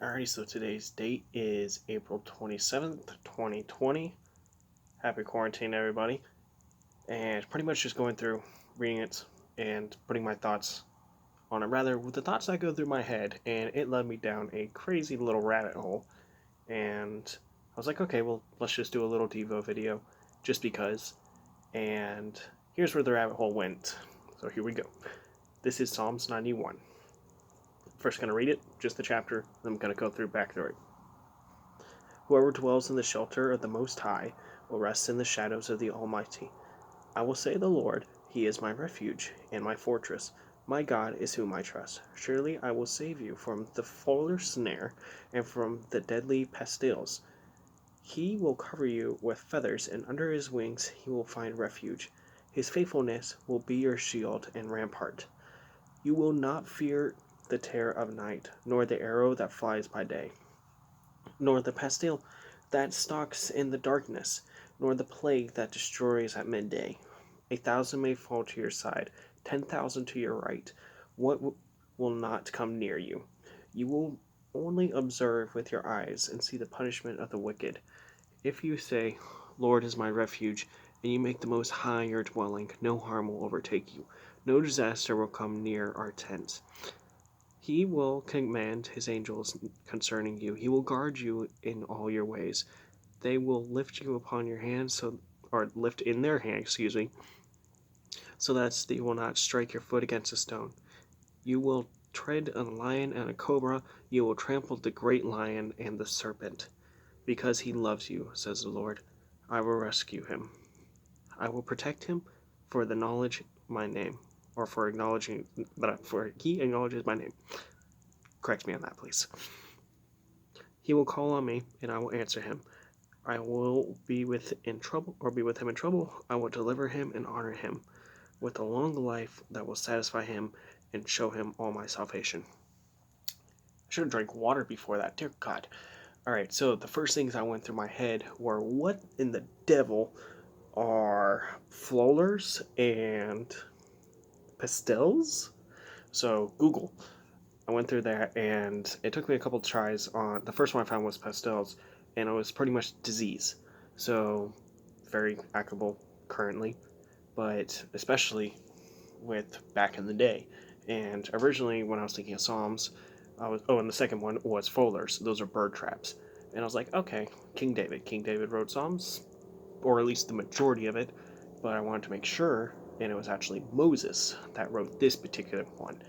Alrighty, so today's date is April 27th, 2020. Happy quarantine, everybody. And pretty much just going through, reading it, and putting my thoughts on it. Rather, with the thoughts that go through my head, and it led me down a crazy little rabbit hole. And I was like, okay, well, let's just do a little Devo video, just because. And here's where the rabbit hole went. So here we go. This is Psalms 91. First going to read it, just the chapter, then I'm going to go back through it. Whoever dwells in the shelter of the Most High will rest in the shadows of the Almighty. I will say of the Lord, He is my refuge and my fortress. My God is whom I trust. Surely I will save you from the fowler's snare and from the deadly pestilence. He will cover you with feathers, and under His wings He will find refuge. His faithfulness will be your shield and rampart. You will not fear the terror of night, nor the arrow that flies by day, nor the pestilence that stalks in the darkness, nor the plague that destroys at midday. 1,000 may fall to your side, 10,000 to your right. What will not come near you? You will only observe with your eyes and see the punishment of the wicked. If you say, Lord is my refuge, and you make the Most High your dwelling, no harm will overtake you, no disaster will come near our tents. He will command his angels concerning you. He will guard you in all your ways. They will lift you upon your hands, or lift in their hand, so that you will not strike your foot against a stone. You will tread on a lion and a cobra. You will trample the great lion and the serpent. Because he loves you, says the Lord, I will rescue him. I will protect him for the knowledge my name, or for he acknowledges my name. Correct me on that, please. He will call on me, and I will answer him. I will be with him in trouble. I will deliver him and honor him with a long life that will satisfy him and show him all my salvation. I should have drank water before that. Dear God. Alright, so the first things that went through my head were, what in the devil are flowers and pastels? So Google. I went through there, and it took me a couple tries on. The first one I found was pastels, and it was pretty much disease. So, very applicable currently, but especially with back in the day. And originally, when I was thinking of Psalms, and the second one was fowlers. Those are bird traps. And I was like, okay, King David wrote Psalms, or at least the majority of it, but I wanted to make sure, and it was actually Moses that wrote this particular one.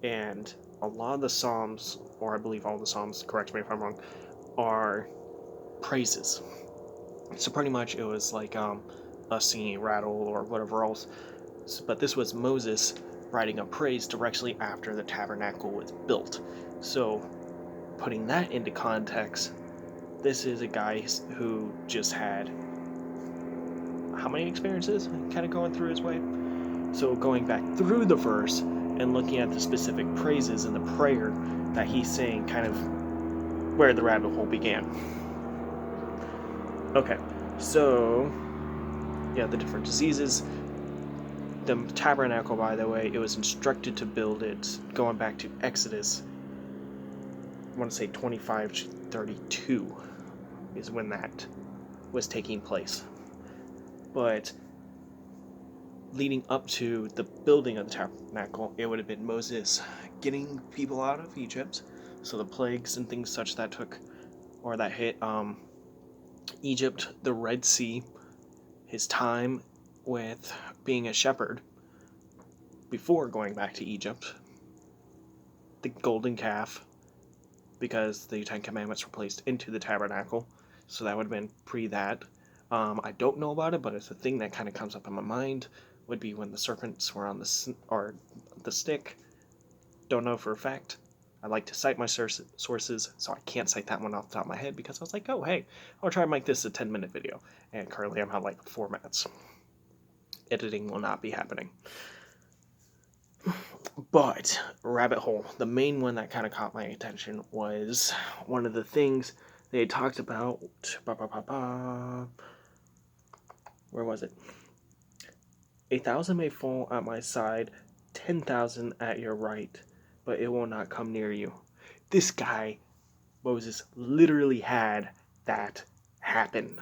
And a lot of the Psalms, or I believe all the Psalms, correct me if I'm wrong, are praises. So pretty much it was like us singing rattle or whatever else. But this was Moses writing a praise directly after the tabernacle was built. So putting that into context, this is a guy who just had how many experiences kind of going through his way? So going back through the verse and looking at the specific praises and the prayer that he's saying, kind of where the rabbit hole began. Okay, so yeah, the different diseases. The tabernacle, by the way, it was instructed to build it going back to Exodus. I want to say 25 to 32 is when that was taking place. But leading up to the building of the tabernacle, it would have been Moses getting people out of Egypt. So the plagues and things such that hit Egypt, the Red Sea, his time with being a shepherd before going back to Egypt, the golden calf, because the Ten Commandments were placed into the tabernacle. So that would have been pre that. I don't know about it, but it's a thing that kind of comes up in my mind. Would be when the serpents were on the stick. Don't know for a fact. I like to cite my sources, so I can't cite that one off the top of my head, because I was like, oh, hey, I'll try to make this a 10-minute video. And currently I'm at like 4 minutes. Editing will not be happening. But, rabbit hole, the main one that kind of caught my attention was one of the things they had talked about. Where was it? 1,000 may fall at my side, 10,000 at your right, but it will not come near you. This guy Moses literally had that happen.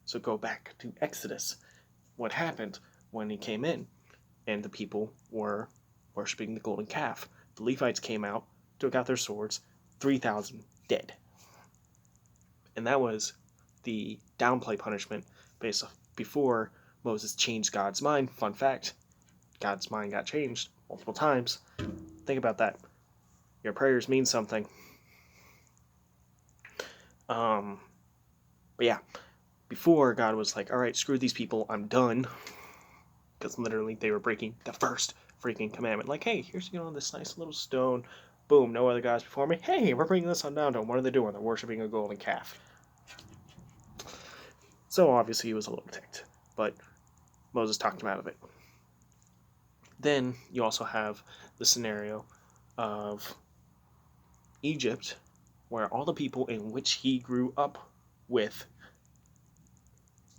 So go back to Exodus. What happened when he came in and the people were worshiping the golden calf? The Levites came out, took out their swords, 3,000 dead. And that was the downplay punishment based before Moses changed God's mind. Fun fact, God's mind got changed multiple times. Think about that. Your prayers mean something. But yeah, before God was like, all right, screw these people, I'm done. Because literally they were breaking the first freaking commandment. Like, hey, here's, this nice little stone. Boom, no other gods before me. Hey, we're bringing this on down to them. What are they doing? They're worshiping a golden calf. So obviously he was a little ticked. But Moses talked him out of it. Then you also have the scenario of Egypt, where all the people in which he grew up with,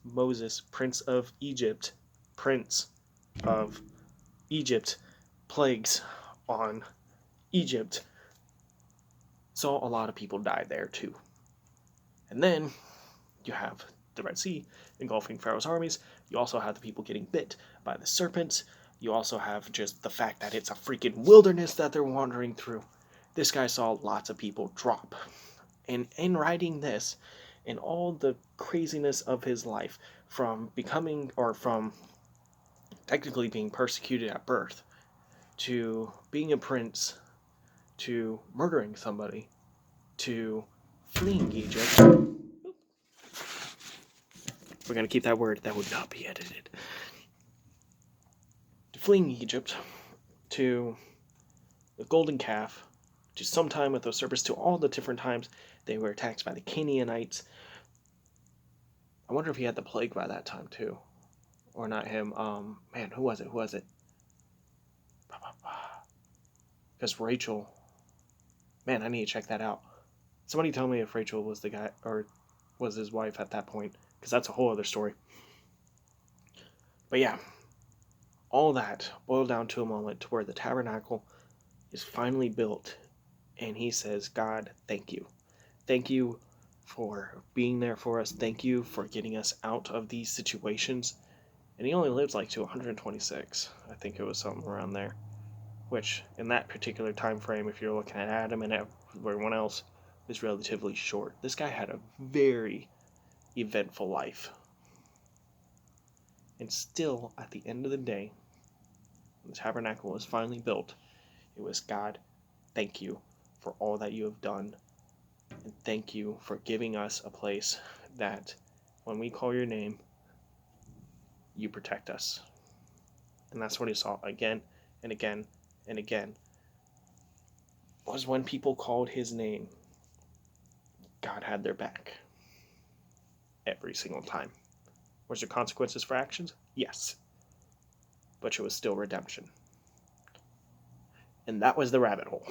Moses, Prince of Egypt, plagues on Egypt, saw a lot of people die there too. And then you have the Red Sea engulfing Pharaoh's armies. You also have the people getting bit by the serpents. You also have just the fact that it's a freaking wilderness that they're wandering through. This guy saw lots of people drop. And in writing this, and all the craziness of his life, from technically being persecuted at birth, to being a prince, to murdering somebody, to fleeing Egypt. We're going to keep that word. That would not be edited. To fleeing Egypt, to the golden calf, to sometime with those serpents, to all the different times they were attacked by the Canaanites. I wonder if he had the plague by that time too. Or not him. Man, who was it? Because Rachel. Man, I need to check that out. Somebody tell me if Rachel was the guy, or was his wife at that point. Because that's a whole other story. But yeah, all that boiled down to a moment to where the tabernacle is finally built. And he says, God, thank you. Thank you for being there for us. Thank you for getting us out of these situations. And he only lived like to 126. I think it was something around there. Which, in that particular time frame, if you're looking at Adam and everyone else, is relatively short. This guy had a very eventful life. And still, at the end of the day, when the tabernacle was finally built, it was, God, thank you for all that you have done. And thank you for giving us a place that, when we call your name, you protect us. And that's what he saw again and again and again. Was when people called his name, God had their back. Every single time. Was there consequences for actions? Yes. But it was still redemption. And that was the rabbit hole.